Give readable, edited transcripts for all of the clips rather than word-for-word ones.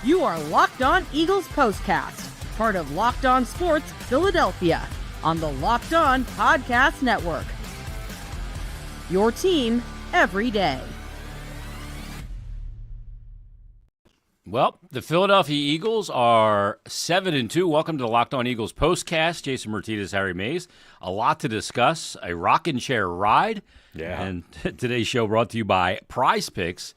You are Locked On Eagles Postcast, part of Locked On Sports Philadelphia, on the Locked On Podcast Network. Your team every day. Well, the Philadelphia Eagles are 7-2. Welcome to the Locked On Eagles Postcast. Jason Martinez, Harry Mays. A lot to discuss. A rocking chair ride. Yeah. And today's show brought to you by Prize Picks.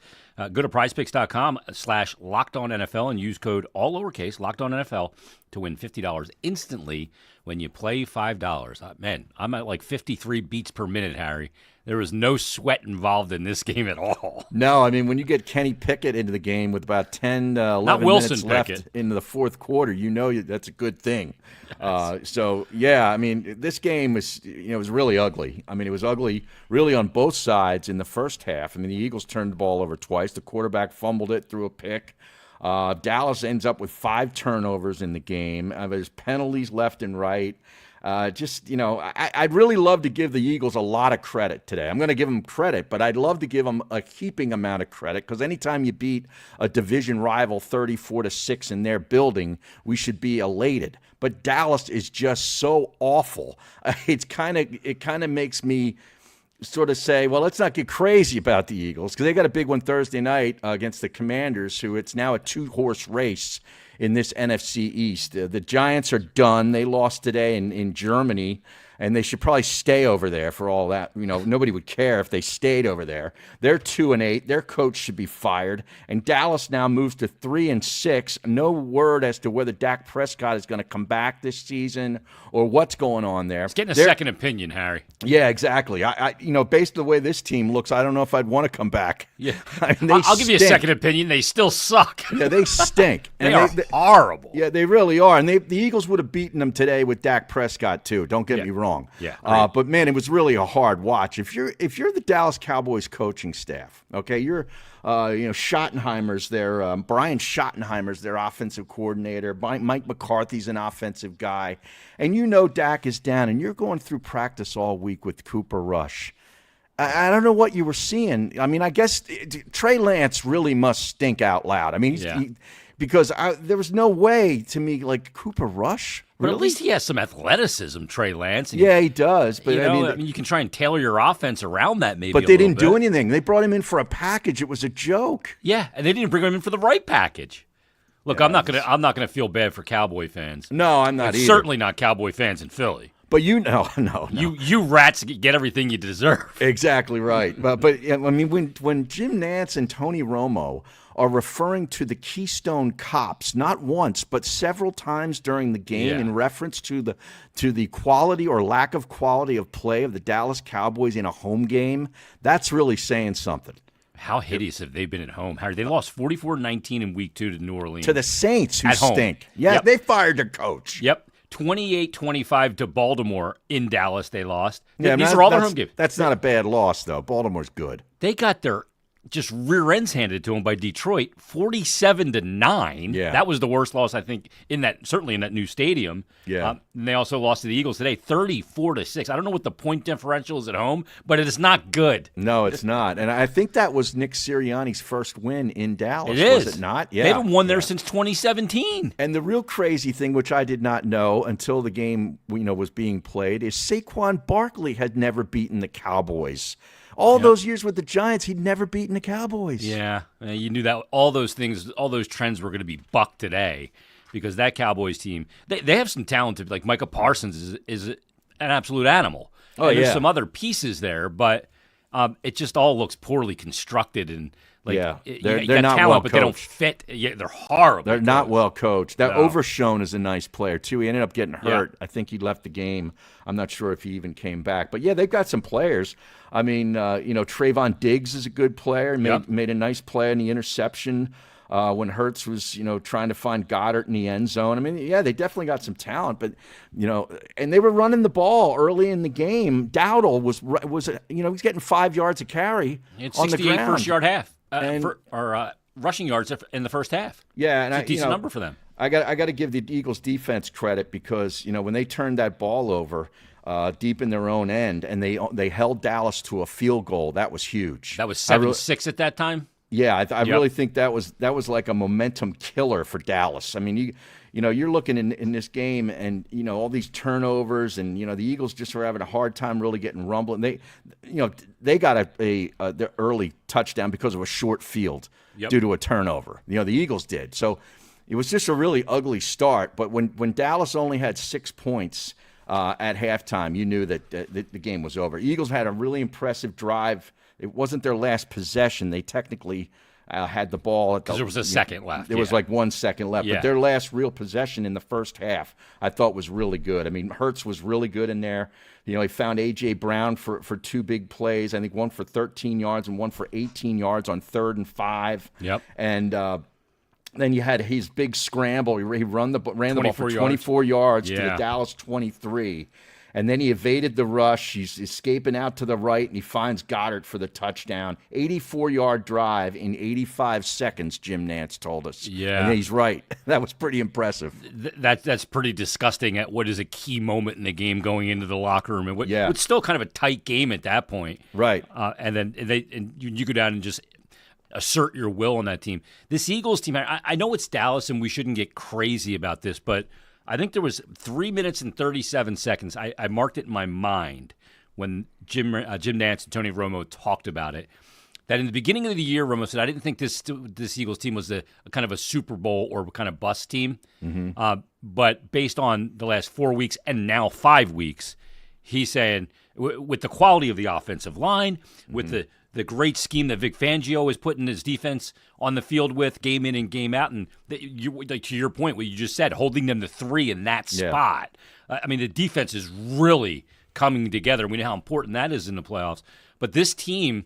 Go to prizepicks.com/LockedOnNFL and use code all lowercase LockedOnNFL to win $50 instantly when you play $5. Man, I'm at like 53 beats per minute, Harry. There was no sweat involved in this game at all. No, I mean, when you get Kenny Pickett into the game with about 10, 11 minutes left into the fourth quarter, you know that's a good thing. Yes. So, yeah, I mean, this game was, was really ugly. I mean, it was ugly really on both sides in the first half. I mean, the Eagles turned the ball over twice. The quarterback fumbled it, threw a pick. Dallas ends up with 5 turnovers in the game. There's penalties left and right. I'd really love to give the Eagles a lot of credit today. I'm going to give them credit, but I'd love to give them a heaping amount of credit because anytime you beat a division rival 34-6 in their building, we should be elated. But Dallas is just so awful. It kind of makes me sort of say, well, let's not get crazy about the Eagles because they got a big one Thursday night against the Commanders, who it's now a 2-horse race in this NFC East. The Giants are done. They lost today in Germany, and they should probably stay over there for all that. Nobody would care if they stayed over there. They're 2-8. Their coach should be fired. And Dallas now moves to 3-6. No word as to whether Dak Prescott is going to come back this season or what's going on there. It's getting a second opinion, Harry. Yeah, exactly. I based on the way this team looks, I don't know if I'd want to come back. Yeah, I mean, I'll give you a second opinion. They still suck. Yeah, they stink. They are horrible. Yeah, they really are. And the Eagles would have beaten them today with Dak Prescott too. Don't get me wrong. Yeah. But man, it was really a hard watch. If you're the Dallas Cowboys coaching staff, okay, you're Schottenheimer's their Brian Schottenheimer's their offensive coordinator. Mike McCarthy's an offensive guy, and Dak is down, and you're going through practice all week with Cooper Rush. I don't know what you were seeing. I mean, I guess Trey Lance really must stink out loud. I mean, because there was no way to me like Cooper Rush. Really? But at least he has some athleticism, Trey Lance. Yeah, he does. But I mean, you can try and tailor your offense around that maybe. But they didn't do anything. They brought him in for a package. It was a joke. Yeah, and they didn't bring him in for the right package. Look, yeah, I'm not gonna feel bad for Cowboy fans. No, I'm not either. Certainly not Cowboy fans in Philly. But no. You rats get everything you deserve. Exactly right. But I mean, when Jim Nantz and Tony Romo are referring to the Keystone Cops not once but several times during the game in reference to the quality or lack of quality of play of the Dallas Cowboys in a home game, that's really saying something. How hideous have they been at home? Harry, they lost 44-19 in Week 2 to New Orleans. To the Saints, who stink. Yeah, They fired their coach. Yep. 28-25 to Baltimore in Dallas they lost. Yeah, These are all their home games. That's not a bad loss, though. Baltimore's good. They got their just rear ends handed to them by Detroit, 47-9. Yeah. That was the worst loss, I think, certainly in that new stadium. Yeah. And they also lost to the Eagles today, 34-6. I don't know what the point differential is at home, but it is not good. No, it's not. And I think that was Nick Sirianni's first win in Dallas. It is. Was it not? Yeah. They haven't won there since 2017. And the real crazy thing, which I did not know until the game was being played, is Saquon Barkley had never beaten the Cowboys. All those years with the Giants, he'd never beaten the Cowboys. Yeah, you knew that all those trends were going to be bucked today because that Cowboys team, they have some talent. Like Micah Parsons is an absolute animal. Oh, and there's some other pieces there, but it just all looks poorly constructed and they're talent, not well but they don't fit. Yeah, they're horrible. They're not well coached. That Overshone is a nice player too. He ended up getting hurt. I think he left the game. I'm not sure if he even came back. But yeah, they've got some players. I mean, Trayvon Diggs is a good player. Made a nice play in the interception when Hurts was trying to find Goddard in the end zone. I mean, yeah, they definitely got some talent, but and they were running the ball early in the game. Dowdle was he's getting 5 yards a carry on the ground. First yard half. Rushing yards in the first half. Yeah, and it's a decent number for them. I got to give the Eagles defense credit because when they turned that ball over deep in their own end and they held Dallas to a field goal, that was huge. That was 7-6 at that time. Yeah, I really think that was like a momentum killer for Dallas. I mean, you're looking in this game, and all these turnovers, and the Eagles just were having a hard time really getting rumbling. They got their early touchdown because of a short field due to a turnover. The Eagles did. So it was just a really ugly start. But when Dallas only had 6 points at halftime, you knew that the game was over. Eagles had a really impressive drive. It wasn't their last possession. They technically had the ball at the. Because there was a second left. There was like 1 second left. Yeah. But their last real possession in the first half, I thought was really good. I mean, Hurts was really good in there. He found A.J. Brown for 2 big plays. I think one for 13 yards and one for 18 yards on 3rd and 5. Yep. And then you had his big scramble. He ran the ball for 24 yards to the Dallas 23. And then he evaded the rush. He's escaping out to the right, and he finds Goddard for the touchdown. 84-yard drive in 85 seconds, Jim Nantz told us. Yeah. And he's right. That was pretty impressive. That's pretty disgusting at what is a key moment in the game going into the locker room. And it's still kind of a tight game at that point. Right. And then you go down and just assert your will on that team. This Eagles team, I know it's Dallas, and we shouldn't get crazy about this, but I think there was 3 minutes and 37 seconds. I marked it in my mind when Jim Nantz and Tony Romo talked about it, that in the beginning of the year, Romo said, I didn't think this Eagles team was a kind of a Super Bowl or kind of bust team. Mm-hmm. But based on the last 4 weeks and now 5 weeks, he's saying with the quality of the offensive line, with the great scheme that Vic Fangio is putting his defense on the field with, game in and game out, and to your point, what you just said, holding them to 3 in that spot. I mean, the defense is really coming together. We know how important that is in the playoffs. But this team,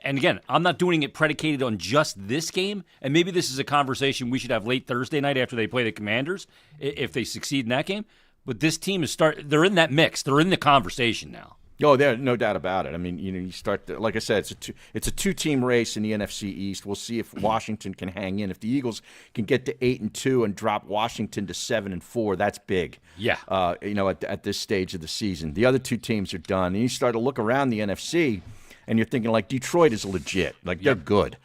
and again, I'm not doing it predicated on just this game, and maybe this is a conversation we should have late Thursday night after they play the Commanders, if they succeed in that game. But this team they're in that mix. They're in the conversation now. Oh, there's no doubt about it. I mean, you start like I said, it's a 2-team race in the NFC East. We'll see if Washington can hang in. If the Eagles can get to 8-2 and drop Washington to 7-4, that's big. Yeah. At this stage of the season, the other 2 teams are done, and you start to look around the NFC, and you're thinking like Detroit is legit, like they're good.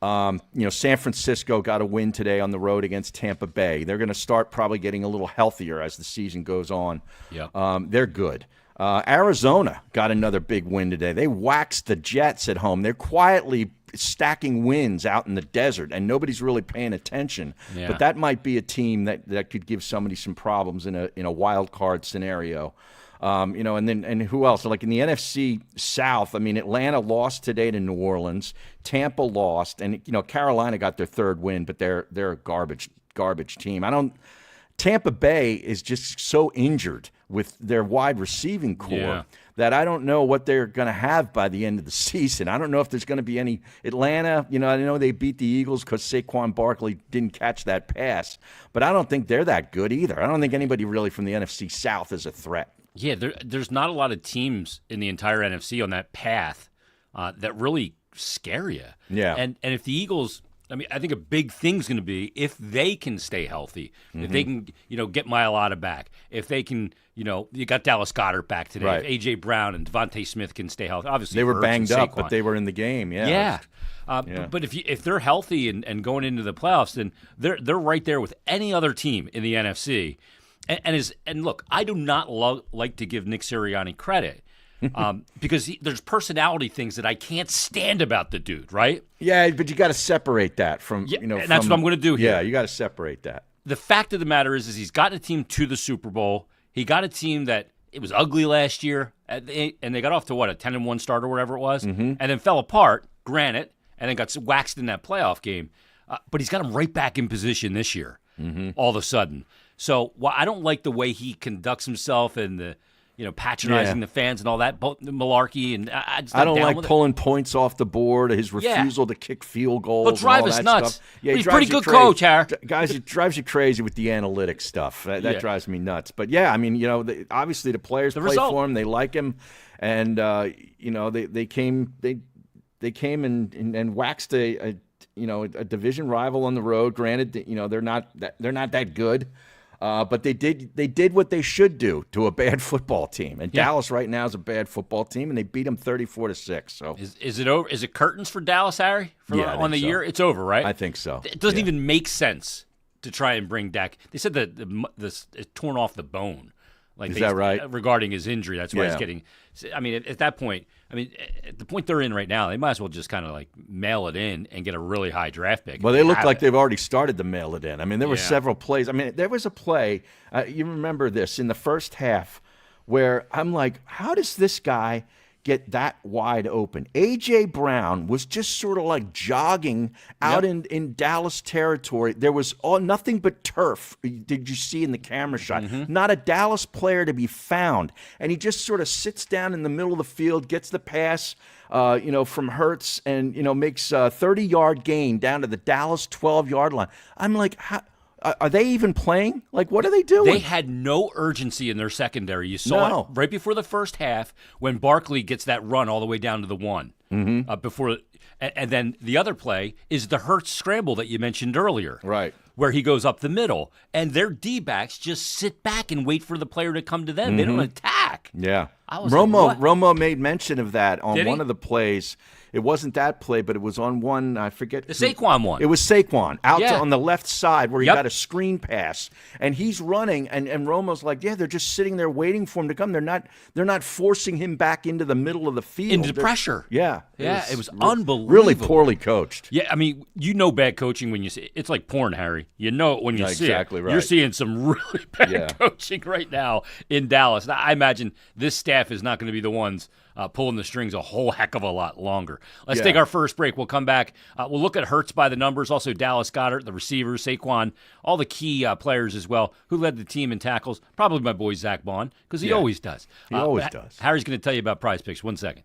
San Francisco got a win today on the road against Tampa Bay. They're going to start probably getting a little healthier as the season goes on. Yeah. They're good. Arizona got another big win today. They waxed the Jets at home. They're quietly stacking wins out in the desert, and nobody's really paying attention. Yeah. But that might be a team that could give somebody some problems in a wild card scenario. And who else? Like in the NFC South, I mean, Atlanta lost today to New Orleans. Tampa lost, and Carolina got their 3rd win, but they're a garbage team. Tampa Bay is just so injured with their wide receiving core that I don't know what they're going to have by the end of the season. I don't know if there's going to be any Atlanta. I know they beat the Eagles because Saquon Barkley didn't catch that pass, but I don't think they're that good either. I don't think anybody really from the NFC South is a threat. Yeah, there's not a lot of teams in the entire NFC on that path that really scare you. Yeah. And if the Eagles, I mean, I think a big thing's going to be if they can stay healthy, if they can, get Mailata back, if they can, you got Dallas Goddard back today, right. If A.J. Brown and Devontae Smith can stay healthy. Obviously, they were banged up, but they were in the game. Yeah. But if they're healthy and going into the playoffs, then they're right there with any other team in the NFC. And look, I do not like to give Nick Sirianni credit because there's personality things that I can't stand about the dude, right? Yeah, but you got to separate that from and that's what I'm going to do here. Yeah, you got to separate that. The fact of the matter is he's gotten a team to the Super Bowl. He got a team that it was ugly last year, and they got off to a 10-1 start or whatever it was, and then fell apart. Granted, and then got waxed in that playoff game. But he's got him right back in position this year, all of a sudden. So while I don't like the way he conducts himself and the patronizing the fans and all that malarkey, and I don't like pulling points off the board. His refusal to kick field goals. He'll drive us nuts. Stuff. Yeah, he's a pretty good coach, Harry. Guys, it drives you crazy with the analytics stuff. That drives me nuts. But yeah, I mean, obviously the players play for him. They like him, and they came and waxed a division rival on the road. Granted, they're not that good. But they did what they should do to a bad football team. And Dallas right now is a bad football team, and they beat them 34-6. So is it over? Is it curtains for Dallas, Harry? On the year, it's over, right? I think so. It doesn't even make sense to try and bring Dak. They said that it's torn off the bone. Is that right? Regarding his injury, that's why he's getting. I mean, at that point, at the point they're in right now, they might as well just kind of like mail it in and get a really high draft pick. Well, they look like they've already started to mail it in. I mean, there were several plays. I mean, there was a play. You remember this in the first half where I'm like, how does this guy get that wide open? A.J. Brown was just sort of like jogging out in Dallas territory. There was nothing but turf. Did you see in the camera shot? Mm-hmm. Not a Dallas player to be found. And he just sort of sits down in the middle of the field, gets the pass, from Hurts, and, makes a 30-yard gain down to the Dallas 12-yard line. I'm like, how? Are they even playing? Like, what are they doing? They had no urgency in their secondary. You saw it right before the first half when Barkley gets that run all the way down to the 1. Mm-hmm. And then the other play is the Hurts scramble that you mentioned earlier. Right. Where he goes up the middle. And their D-backs just sit back and wait for the player to come to them. Mm-hmm. They don't attack. Yeah. Romo made mention of that on one of the plays. It wasn't that play, but it was on one, I forget. The Saquon one. It was Saquon out on the left side where he got a screen pass. And he's running, and Romo's like, they're just sitting there waiting for him to come. They're not forcing him back into the middle of the field. Into pressure. Yeah. It was unbelievable. Really poorly coached. Yeah, I mean, bad coaching when you see it. It's like porn, Harry. You know it when you see exactly it. Right. You're seeing some really bad coaching right now in Dallas. Now, I imagine this staff is not going to be the ones pulling the strings a whole heck of a lot longer. Let's take our first break. We'll come back. We'll look at Hurts by the numbers. Also, Dallas Goedert, the receivers, Saquon, all the key players as well. Who led the team in tackles? Probably my boy Zach Bond, because he always does. He always does. Harry's going to tell you about Prize Picks. 1 second.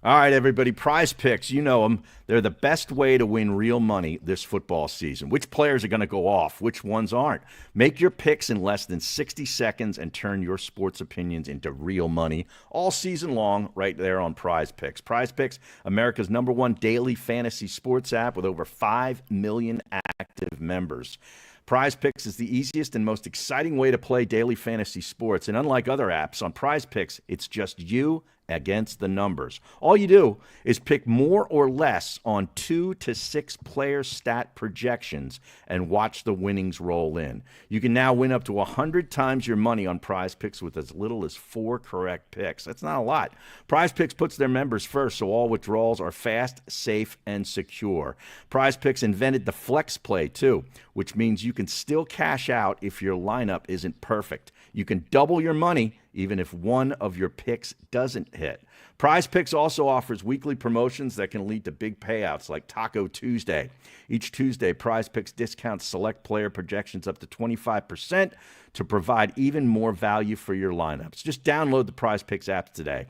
All right, everybody, Prize Picks, you know them. They're the best way to win real money this football season. Which players are going to go off? Which ones aren't? Make your picks in less than 60 seconds and turn your sports opinions into real money all season long right there on Prize Picks. Prize Picks, America's #1 daily fantasy sports app with over 5 million active members. Prize Picks is the easiest and most exciting way to play daily fantasy sports. And unlike other apps, on Prize Picks, it's just you against the numbers. All you do is pick more or less on 2 to 6 player stat projections and watch the winnings roll in. You can now win up to 100 times your money on Prize Picks with as little as 4 correct picks. That's not a lot. Prize Picks puts their members first, so all withdrawals are fast, safe, and secure. Prize Picks invented the flex play too, which means you can still cash out if your lineup isn't perfect. You can double your money even if one of your picks doesn't hit. Prize Picks also offers weekly promotions that can lead to big payouts like Taco Tuesday. Each Tuesday, Prize Picks discounts select player projections up to 25% to provide even more value for your lineups. Just download the Prize Picks app today.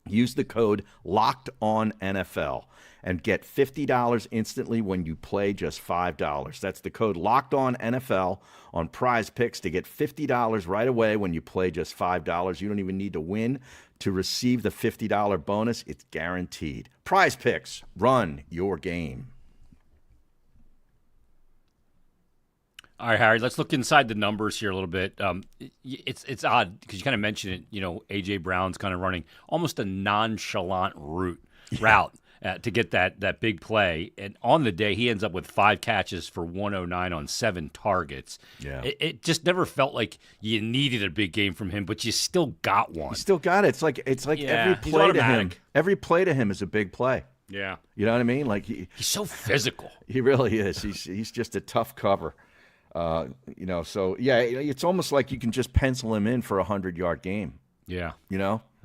Use the code LOCKEDONNFL and get $50 instantly when you play just $5. That's the code LOCKEDONNFL on Prize Picks to get $50 right away when you play just $5. You don't even need to win to receive the $50 bonus. It's guaranteed. Prize Picks, run your game. All right, Harry, let's look inside the numbers here a little bit. It's odd because you kind of mentioned it, A.J. Brown's kind of running almost a nonchalant route to get that big play. And on the day, he ends up with 5 catches for 109 on 7 targets. Yeah. It just never felt like you needed a big game from him, but you still got one. You still got it. It's like every play to him. Every play to him is a big play. Yeah. You know what I mean? Like he's so physical. He really is. He's just a tough cover. So it's almost like you can just pencil him in for a 100-yard game. Yeah.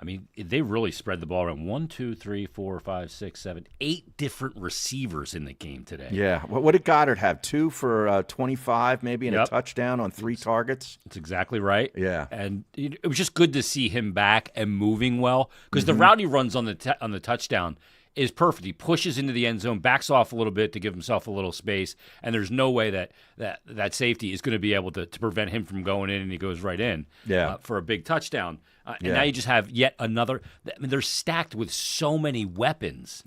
I mean, they really spread the ball around. 1, 2, 3, 4, 5, 6, 7, 8 different receivers in the game today. Yeah. What did Goddard have? 2 for 25 maybe and a touchdown on 3 targets? That's exactly right. Yeah. And it was just good to see him back and moving well because the route he runs on the touchdown, is perfect. He pushes into the end zone, backs off a little bit to give himself a little space, and there's no way that safety is going to be able to prevent him from going in, and he goes right in for a big touchdown. And now you just have yet another. I mean, they're stacked with so many weapons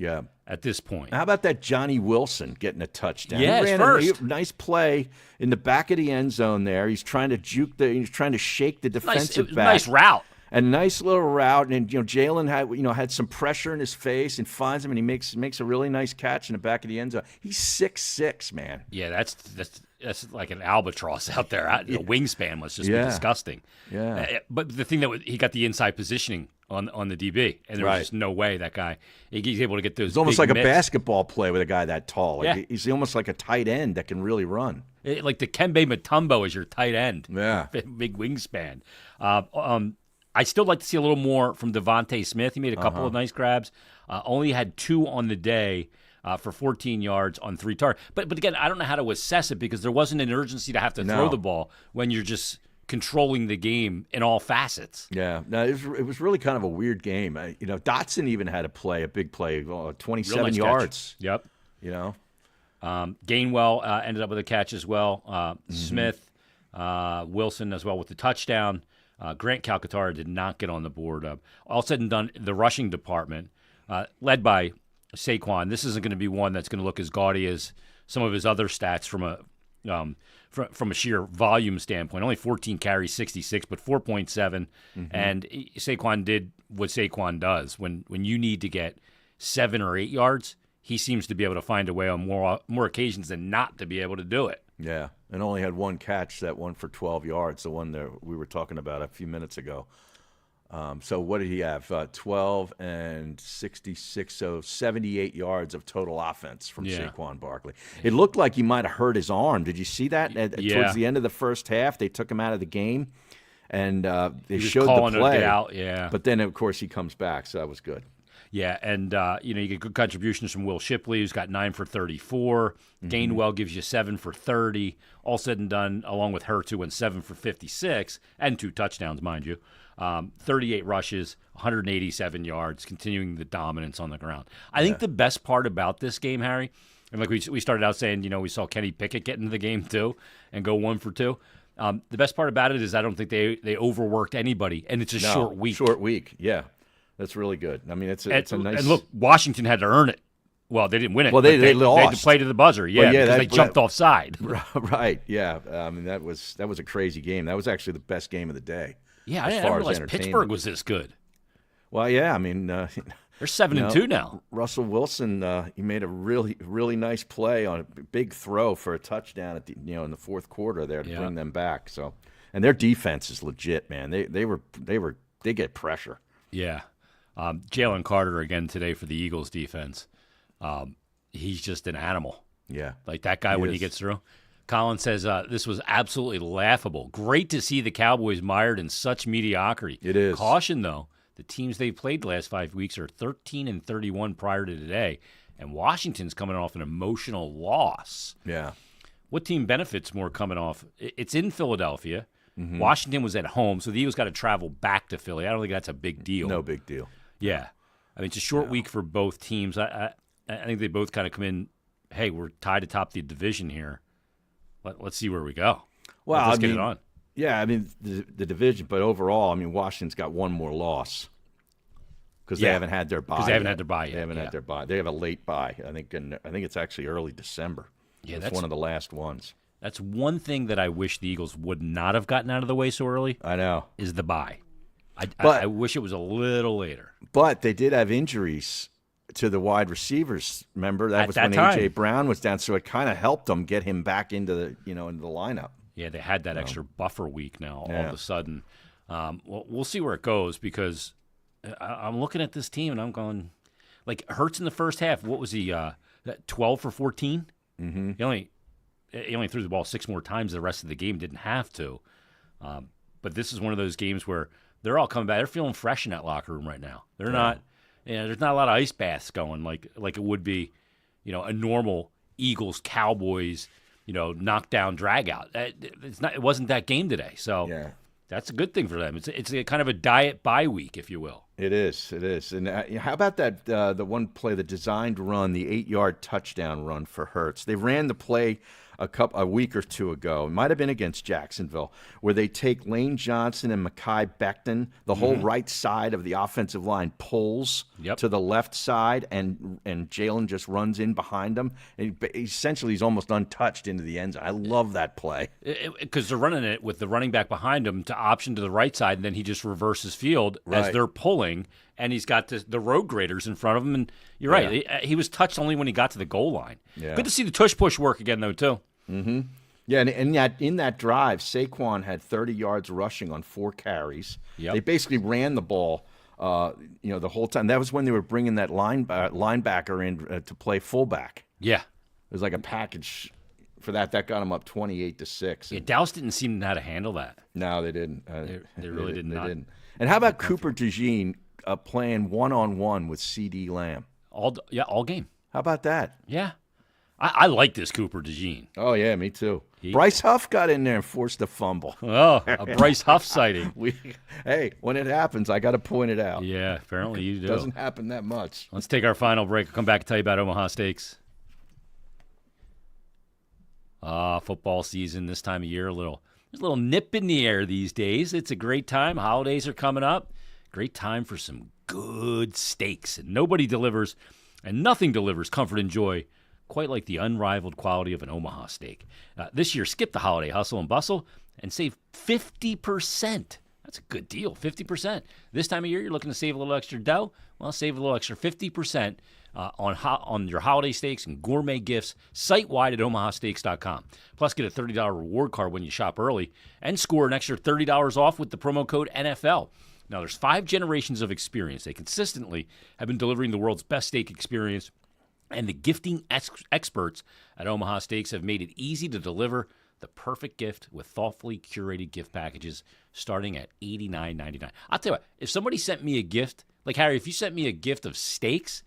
at this point. How about that Johnny Wilson getting a touchdown? Yeah, he ran first. a nice play in the back of the end zone there. He's trying to he's trying to shake the defensive back. Nice route. A nice little route, and Jalen had some pressure in his face and finds him, and he makes a really nice catch in the back of the end zone. He's 6'6", man. Yeah, that's like an albatross out there. The wingspan must just be disgusting. Yeah. But the thing he got the inside positioning on the DB, and there was just no way that guy he's able to get those. It's almost big like mitts. a basketball play with a guy that tall. He's almost like a tight end that can really run. Like the Kembe Mutombo is your tight end. Yeah, big wingspan. I still like to see a little more from Devontae Smith. He made a couple of nice grabs. Only had 2 on the day for 14 yards on 3 targets. But again, I don't know how to assess it because there wasn't an urgency to have to throw the ball when you're just controlling the game in all facets. Yeah, no, it was really kind of a weird game. Dotson even had a big play, 27 nice yards. Catch. Yep. Gainwell ended up with a catch as well. Smith, Wilson as well with the touchdown. Grant Calcaterra did not get on the board. All said and done, the rushing department, led by Saquon, this isn't going to be one that's going to look as gaudy as some of his other stats from a sheer volume standpoint. Only 14 carries, 66, but 4.7. And Saquon did what Saquon does. When you need to get 7 or 8 yards, he seems to be able to find a way on more occasions than not to be able to do it. Yeah, and only had 1 catch, that one for 12 yards, the one that we were talking about a few minutes ago. So what did he have? 12 and 66, so 78 yards of total offense from Saquon Barkley. It looked like he might have hurt his arm. Did you see that? Towards the end of the first half, they took him out of the game, and they showed the play. Out, But then, of course, he comes back, so that was good. Yeah, and you get good contributions from Will Shipley, who's got 9 for 34. Gainwell gives you 7 for 30. All said and done, along with Hurts, who went 7 for 56, and 2 touchdowns, mind you. 38 rushes, 187 yards, continuing the dominance on the ground. I think the best part about this game, Harry, and like we started out saying, we saw Kenny Pickett get into the game too and go 1 for 2. The best part about it is I don't think they overworked anybody, and it's a short week. Short week, yeah. That's really good. I mean, it's a nice. And look, Washington had to earn it. Well, they didn't win it. Well, they lost. They had to play to the buzzer, because they jumped offside. Right, yeah. I mean, that was a crazy game. That was actually the best game of the day. Yeah, I didn't realize Pittsburgh was this good. Well, yeah, I mean, they're 7-2 now. Russell Wilson, he made a really, really nice play on a big throw for a touchdown at the in the fourth quarter there to bring them back. So, and their defense is legit, man. They get pressure. Yeah. Jalen Carter again today for the Eagles defense. He's just an animal. Yeah. Like that guy when he gets through. Colin says this was absolutely laughable. Great to see the Cowboys mired in such mediocrity. It is. Caution, though, the teams they've played the last 5 weeks are 13-31 prior to today, and Washington's coming off an emotional loss. Yeah. What team benefits more coming off? It's in Philadelphia. Washington was at home, so the Eagles got to travel back to Philly. I don't think that's a big deal. No big deal. Yeah. I mean, it's a short week for both teams. I think they both kind of come in, hey, we're tied atop the division here. Let's see where we go. Well, let's get it on. Yeah, I mean, the division, but overall, I mean, Washington's got 1 more loss because they haven't had their bye. Because they haven't had their bye yet. They haven't had their bye. They have a late bye, I think it's actually early December. Yeah, that's one of the last ones. That's one thing that I wish the Eagles would not have gotten out of the way so early. I know. Is the bye. I wish it was a little later. But they did have injuries to the wide receivers. Remember that was when A.J. Brown was down, so it kind of helped them get him back into the into the lineup. Yeah, they had that extra buffer week now. All of a sudden, well, we'll see where it goes because I'm looking at this team and I'm going like Hurts in the first half. What was he? 12 for 14. Mm-hmm. He only threw the ball 6 more times. The rest of the game didn't have to. But this is one of those games where they're all coming back. They're feeling fresh in that locker room right now. They're not. There's not a lot of ice baths going like it would be, a normal Eagles Cowboys, knockdown drag out. It wasn't that game today. So that's a good thing for them. It's a kind of a diet bye week, if you will. It is. And how about that? The one play, the designed run, the 8-yard touchdown run for Hurts. They ran the play a week or two ago. It might have been against Jacksonville, where they take Lane Johnson and Mekhi Becton. The whole right side of the offensive line pulls to the left side, and Jalen just runs in behind them. And essentially, he's almost untouched into the end zone. I love that play. Because they're running it with the running back behind him to option to the right side, and then he just reverses field as they're pulling, and he's got the road graders in front of him. And you're right. He was touched only when he got to the goal line. Yeah. Good to see the tush push work again, though, too. Mm-hmm. Yeah, and in that drive, Saquon had 30 yards rushing on 4 carries. Yep. They basically ran the ball, the whole time. That was when they were bringing that linebacker in to play fullback. Yeah, it was like a package for that. That got him up 28-6. Yeah, Dallas didn't seem to know how to handle that. No, they didn't. They really did not. Didn't. And how about Cooper DeJean playing one-on-one with C.D. Lamb? All game. How about that? Yeah. I like this Cooper DeJean. Oh, yeah, me too. Bryce Huff got in there and forced a fumble. Oh, a Bryce Huff sighting. Hey, when it happens, I got to point it out. Yeah, apparently you do. It doesn't happen that much. Let's take our final break. I'll come back and tell you about Omaha Steaks. Football season this time of year. There's a little nip in the air these days. It's a great time. Holidays are coming up. Great time for some good steaks. And nothing delivers comfort and joy quite like the unrivaled quality of an Omaha steak. This year, skip the holiday hustle and bustle and save 50%. That's a good deal, 50%. This time of year, you're looking to save a little extra dough? Well, save a little extra 50% on your holiday steaks and gourmet gifts site-wide at omahasteaks.com. Plus, get a $30 reward card when you shop early and score an extra $30 off with the promo code NFL. Now, there's 5 generations of experience. They consistently have been delivering the world's best steak experience, and the gifting experts at Omaha Steaks have made it easy to deliver the perfect gift with thoughtfully curated gift packages starting at $89.99. I'll tell you what, if somebody sent me a gift, like Harry, if you sent me a gift of steaks,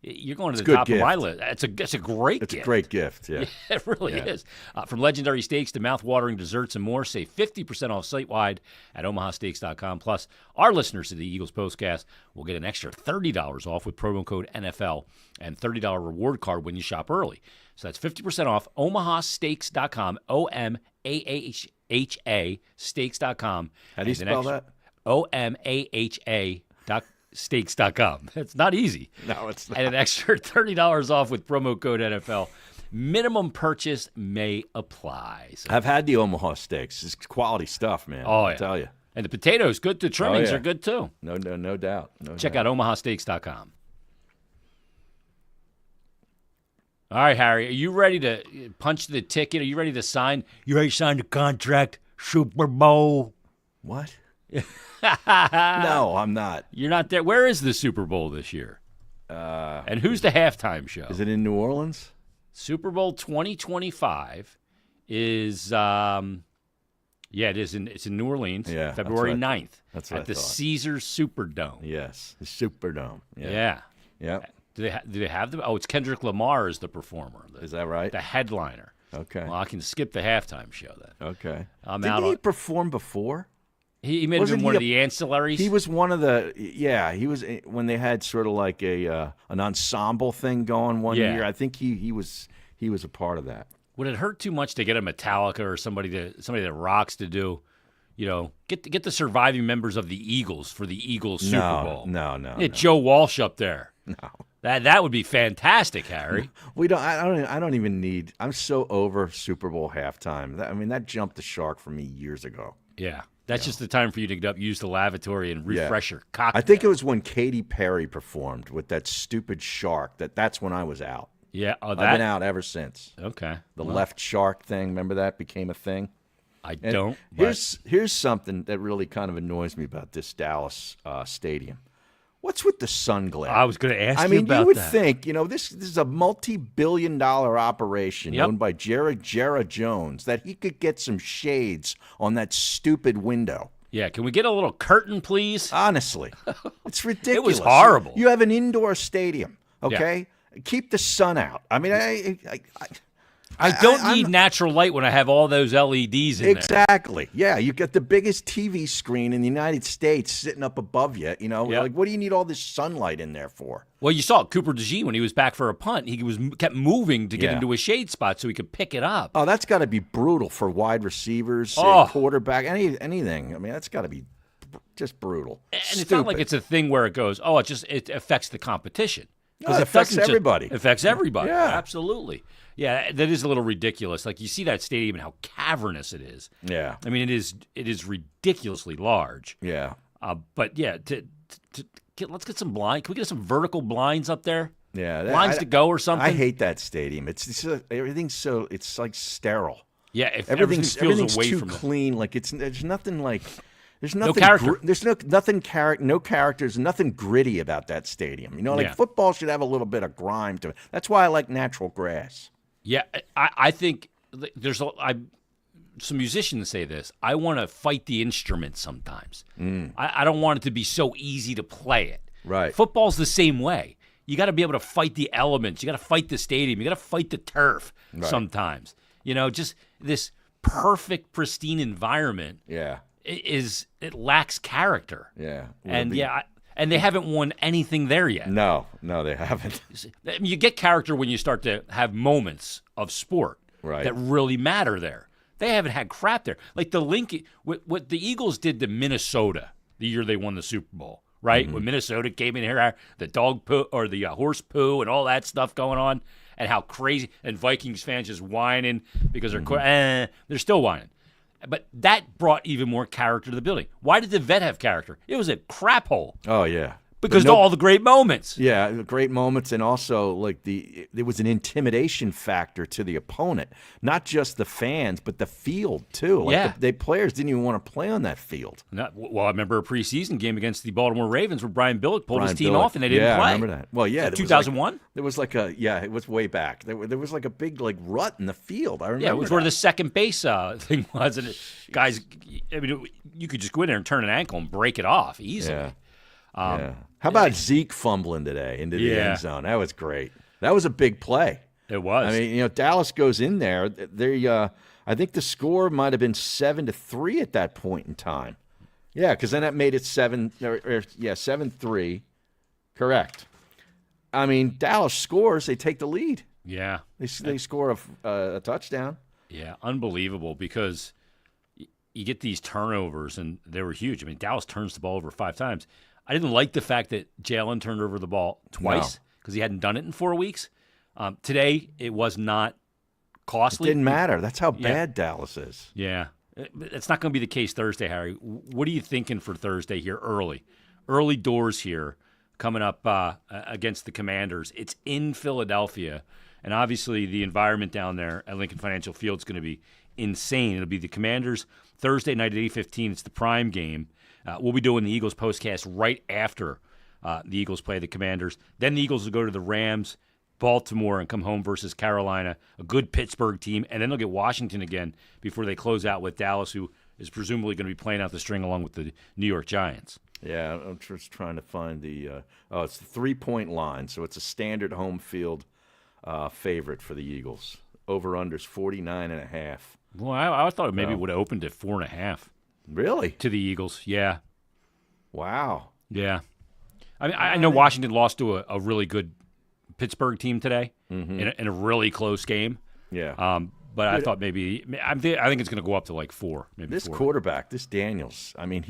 you're going to the top of my list. It's a great gift. It's a great gift, yeah. It really is. From legendary steaks to mouth-watering desserts and more, save 50% off site-wide at omahasteaks.com. Plus, our listeners to the Eagles Postcast will get an extra $30 off with promo code NFL and $30 reward card when you shop early. So that's 50% off omahasteaks.com, OMAHA steaks.com. How do you spell that? OMAHA.steaks.com. It's not easy. No, it's not. And an extra $30 off with promo code NFL. Minimum purchase may apply. So, I've had the Omaha steaks. It's quality stuff, man. Oh, I'll tell you. And the potatoes, good. The trimmings are good, too. No doubt. Check out omahasteaks.com. All right, Harry, are you ready to punch the ticket? Are you ready to sign? You ready to sign the contract? Super Bowl? What? No, I'm not. You're not there. Where is the Super Bowl this year? And who's the halftime show? Is it in New Orleans? Super Bowl 2025 is, it is. It's in New Orleans, February 9th. That's what at the Caesars Superdome. Yes, the Superdome. Yeah. Do they have them? Oh, it's Kendrick Lamar as the performer. Is that right? The headliner. Okay. Well, I can skip the halftime show then. Okay. Didn't he perform before? He may have been one of the ancillaries. He was one of the he was when they had sort of like an ensemble thing going one year. I think he was a part of that. Would it hurt too much to get a Metallica or somebody that rocks to do, get the surviving members of the Eagles for the Eagles Super Bowl? No. Get Joe Walsh up there. No. That would be fantastic, Harry. We don't. I don't even need. I'm so over Super Bowl halftime. That jumped the shark for me years ago. Yeah, that's just the time for you to get up, use the lavatory, and refresh your cocktail. I think it was when Katy Perry performed with that stupid shark. That's when I was out. Yeah, I've been out ever since. Okay, the left shark thing. Remember that became a thing. Don't. Here's something that really kind of annoys me about this Dallas stadium. What's with the sun glare? I was going to ask you about that. You would think, this is a multi-billion-dollar operation owned by Jerry Jones, that he could get some shades on that stupid window. Yeah, can we get a little curtain, please? Honestly, it's ridiculous. It was horrible. You have an indoor stadium, okay? Yeah. Keep the sun out. I don't need natural light when I have all those LEDs in there. Exactly. Yeah, you got the biggest TV screen in the United States sitting up above you. You know, like what do you need all this sunlight in there for? Well, you saw Cooper DeJean when he was back for a punt. He kept moving to get into a shade spot so he could pick it up. Oh, that's got to be brutal for wide receivers, quarterback, anything. I mean, that's got to be just brutal. And it's not like it's a thing where it goes, it affects the competition. No, it affects everybody. It affects everybody. Yeah. Absolutely. Yeah, that is a little ridiculous. Like, you see that stadium and how cavernous it is. Yeah. I mean, it is ridiculously large. Yeah. But, yeah, let's get some blinds. Can we get some vertical blinds up there? Yeah. Blinds to go or something? I hate that stadium. Everything's it's like sterile. Yeah, everything's away too from clean. Like, there's nothing like... There's nothing, no character. No characters, nothing gritty about that stadium. You know, like football should have a little bit of grime to it. That's why I like natural grass. Yeah, I think there's some musicians say this. I want to fight the instrument sometimes. I don't want it to be so easy to play it. Right. Football's the same way. You got to be able to fight the elements. You got to fight the stadium. You got to fight the turf sometimes. You know, just this perfect, pristine environment. Yeah. It lacks character. Yeah. And they haven't won anything there yet. No, they haven't. You get character when you start to have moments of sport that really matter there. They haven't had crap there. Like what the Eagles did to Minnesota the year they won the Super Bowl, right? When Minnesota came in here, the dog poo or the horse poo and all that stuff going on, and how crazy, and Vikings fans just whining because they're still whining. But that brought even more character to the building. Why did the vet have character? It was a crap hole. Oh, yeah. Because of all the great moments. Yeah, great moments, and also like there was an intimidation factor to the opponent, not just the fans, but the field too. Like the players didn't even want to play on that field. Well, I remember a preseason game against the Baltimore Ravens where Brian Billick pulled his team off and they didn't play. Yeah, I remember that. Well, yeah, 2001. There was it was way back. There was like a big rut in the field. I remember. Yeah, it was where the second base thing was, and guys, I mean, you could just go in there and turn an ankle and break it off easily. Yeah. How about Zeke fumbling today into the end zone? That was great. That was a big play. It was. I mean, Dallas goes in there. I think the score might have been 7-3 at that point in time. Yeah, because then that made it 7-3. Correct. I mean, Dallas scores. They take the lead. Yeah. They score a touchdown. Yeah, unbelievable because you get these turnovers, and they were huge. I mean, Dallas turns the ball over 5 times. I didn't like the fact that Jalen turned over the ball twice because he hadn't done it in 4 weeks. Today, it was not costly. It didn't matter. That's how bad Dallas is. Yeah. It's not going to be the case Thursday, Harry. What are you thinking for Thursday here early? Early doors here coming up against the Commanders. It's in Philadelphia, and obviously the environment down there at Lincoln Financial Field is going to be insane. It'll be the Commanders Thursday night at 8:15. It's the prime game. We'll be doing the Eagles postcast right after the Eagles play the Commanders. Then the Eagles will go to the Rams, Baltimore, and come home versus Carolina, a good Pittsburgh team. And then they'll get Washington again before they close out with Dallas, who is presumably going to be playing out the string along with the New York Giants. Yeah, I'm just trying to find it's the 3-point line, so it's a standard home field favorite for the Eagles. Over-under's 49.5. Well, I thought maybe it would have opened at 4.5. Really? To the Eagles, yeah. Wow. Yeah. I mean, I know Washington lost to a really good Pittsburgh team today in a really close game. Yeah. But I thought maybe I think it's going to go up to like 4. Maybe this 4. Quarterback, this Daniels. I mean,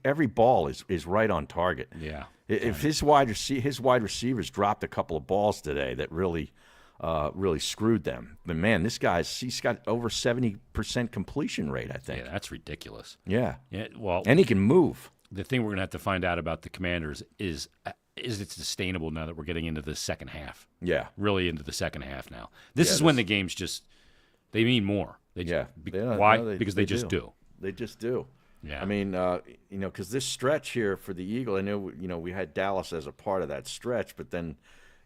every ball is right on target. Yeah. If his wide receivers dropped a couple of balls today that really screwed them. But man, he's got over 70% completion rate, I think. Yeah, that's ridiculous. Yeah. Yeah. Well, and he can move. The thing we're going to have to find out about the Commanders is it sustainable now that we're getting into the second half? Yeah. Really into the second half now. This is when the games they mean more. Why? Because they just do. They just do. Yeah. I mean, because this stretch here for the Eagle, I know, we had Dallas as a part of that stretch, but then,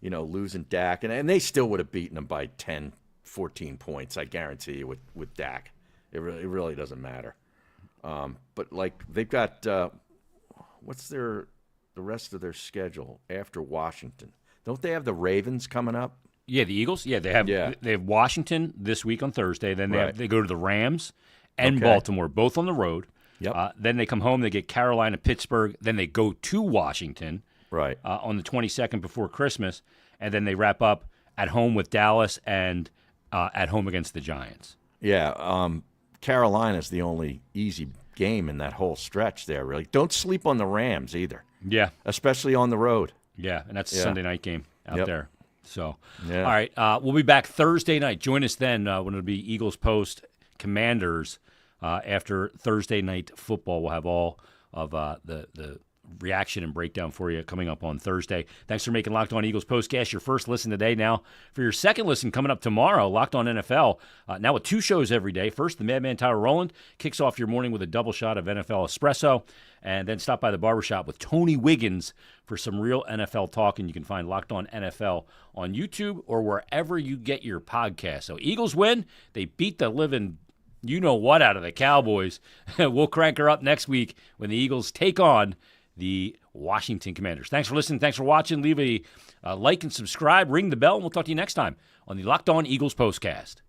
losing Dak, and they still would have beaten them by 10, 14 points, I guarantee you, with Dak. It really doesn't matter. But, they've got what's the rest of their schedule after Washington? Don't they have the Ravens coming up? Yeah, the Eagles. Yeah, they have Washington this week on Thursday. Then they go to the Rams and Baltimore, both on the road. Yep. Then they come home. They get Carolina, Pittsburgh. Then they go to Washington on the 22nd before Christmas. And then they wrap up at home with Dallas and at home against the Giants. Yeah, Carolina's the only easy game in that whole stretch there, really. Don't sleep on the Rams either. Yeah. Especially on the road. Yeah, and that's a Sunday night game out there. So, all right, we'll be back Thursday night. Join us then when it'll be Eagles Post Commanders after Thursday night football. We'll have all of the reaction and breakdown for you coming up on Thursday. Thanks for making Locked On Eagles Postcast your first listen today. Now, for your second listen coming up tomorrow, Locked On NFL, now with 2 shows every day. First, the Madman Tyler Rowland kicks off your morning with a double shot of NFL espresso, and then stop by the barbershop with Tony Wiggins for some real NFL talk, and you can find Locked On NFL on YouTube or wherever you get your podcasts. So Eagles win. They beat the living you-know-what out of the Cowboys. We'll crank her up next week when the Eagles take on the Washington Commanders. Thanks for listening. Thanks for watching. Leave a like and subscribe. Ring the bell, and we'll talk to you next time on the Locked On Eagles Postcast.